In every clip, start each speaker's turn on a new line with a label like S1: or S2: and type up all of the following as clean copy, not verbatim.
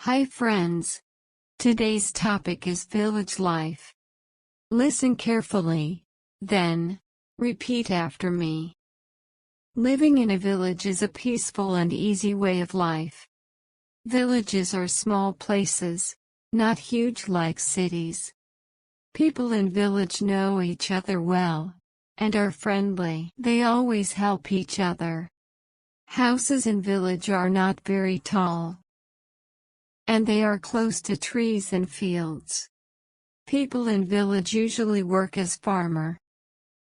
S1: Hi friends. Today's topic is village life. Listen carefully, then repeat after me. Living in a village is a peaceful and easy way of life. Villages are small places, not huge like cities. People in village know each other well and are friendly. They always help each other. Houses in village are not very tall, and they are close to trees and fields. People in village usually work as farmer.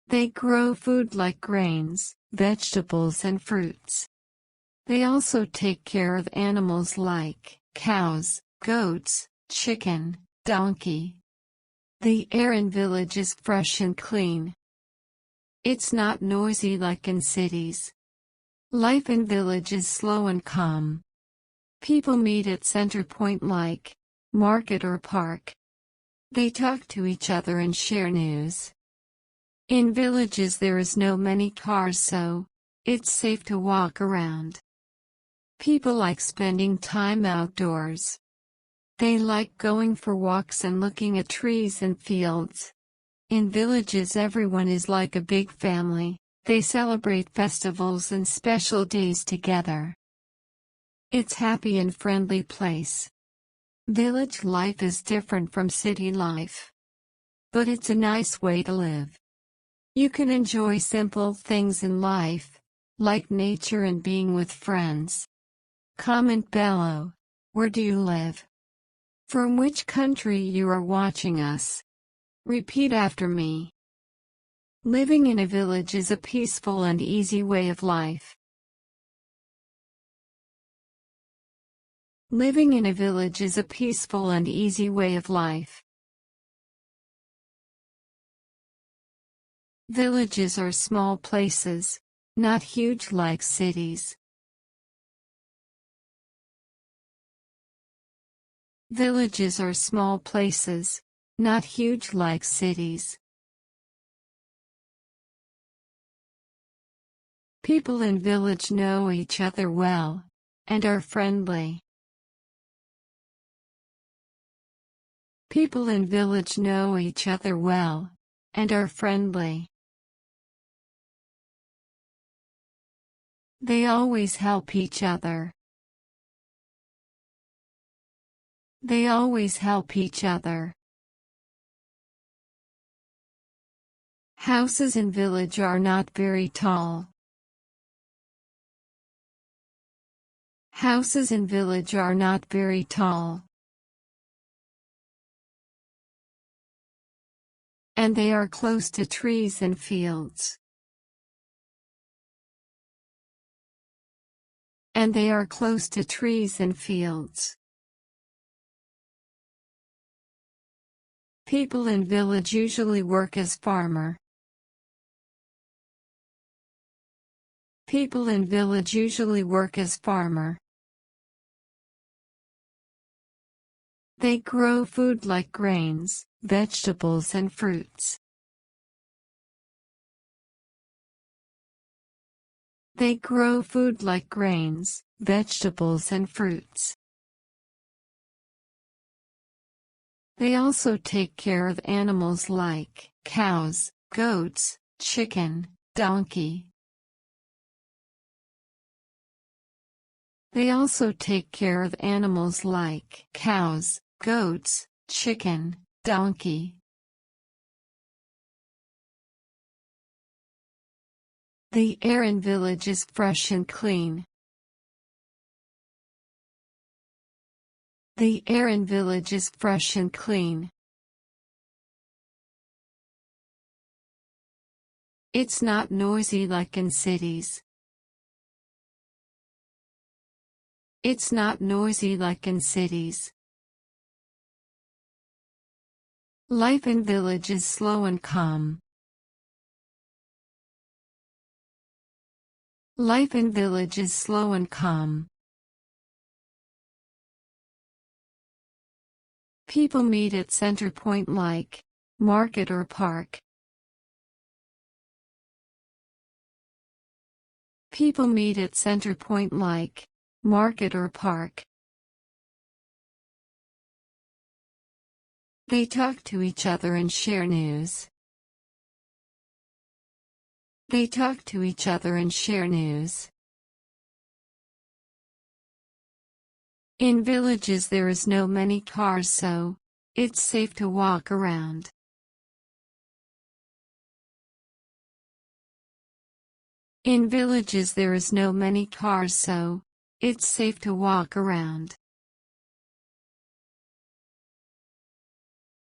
S1: They grow food like grains, vegetables and fruits. They also take care of animals like cows, goats, chicken, donkey. The air in village is fresh and clean. It's not noisy like in cities. Life in village is slow and calm. People meet at center point like market or park. They talk to each other and share news. In villages there is no many cars, so it's safe to walk around. People like spending time outdoors. They like going for walks and looking at trees and fields. In villages everyone is like a big family. They celebrate festivals and special days together. It's happy and friendly place. Village life is different from city life, but it's a nice way to live. You can enjoy simple things in life, like nature and being with friends. Comment below, where do you live? From which country you are watching us? Repeat after me. Living in a village is a peaceful and easy way of life. Living in a village is a peaceful and easy way of life. Villages are small places, not huge like cities. Villages are small places, not huge like cities. People in village know each other well and are friendly. People in village know each other well and are friendly. They always help each other. They always help each other. Houses in village are not very tall. Houses in village are not very tall, and they are close to trees and fields. And they are close to trees and fields. People in village usually work as farmer. People in village usually work as farmer. They grow food like grains, vegetables and fruits. They grow food like grains, vegetables and fruits. They also take care of animals like cows, goats, chicken, donkey. They also take care of animals like cows, goats, chicken, donkey. The air in village is fresh and clean. The air in village is fresh and clean. It's not noisy like in cities. It's not noisy like in cities. Life in village is slow and calm. Life in village is slow and calm. People meet at center point like market or park. People meet at center point like market or park. They talk to each other and share news. They talk to each other and share news. In villages there is no many cars, so it's safe to walk around. In villages there is no many cars, so it's safe to walk around.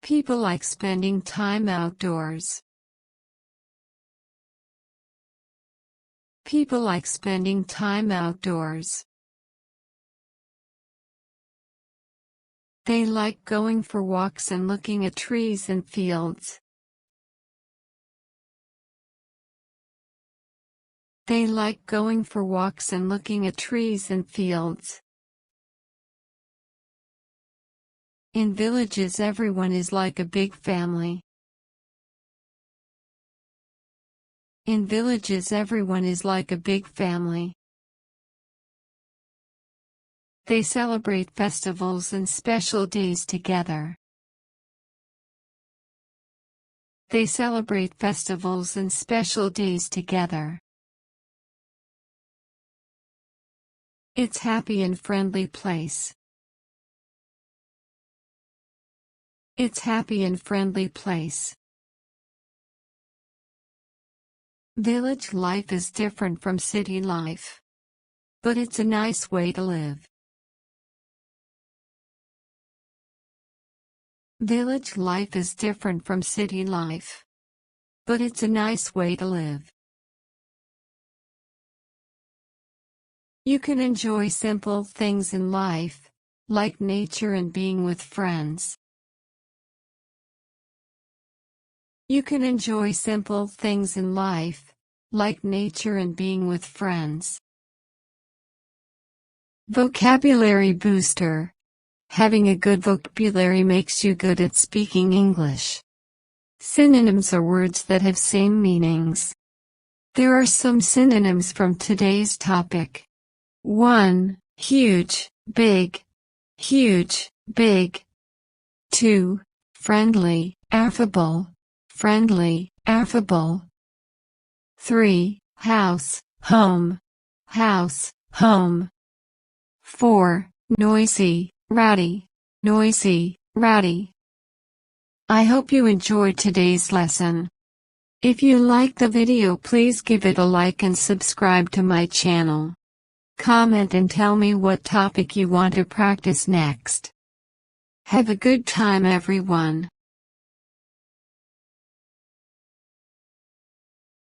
S1: People like spending time outdoors. People like spending time outdoors. They like going for walks and looking at trees and fields. They like going for walks and looking at trees and fields. In villages everyone is like a big family. In villages everyone is like a big family. They celebrate festivals and special days together. They celebrate festivals and special days together. It's happy and friendly place. It's happy and friendly place. Village life is different from city life, but it's a nice way to live. Village life is different from city life, but it's a nice way to live. You can enjoy simple things in life, like nature and being with friends. You can enjoy simple things in life, like nature and being with friends. Vocabulary booster. Having a good vocabulary makes you good at speaking English. Synonyms are words that have same meanings. There are some synonyms from today's topic. 1. Huge, big. Huge, big. 2. Friendly, affable. Friendly, affable. 3. House, home. House, home. 4. Noisy, rowdy. Noisy, rowdy. I hope you enjoyed today's lesson. If you liked the video, please give it a like and subscribe to my channel. Comment and tell me what topic you want to practice next. Have a good time, everyone.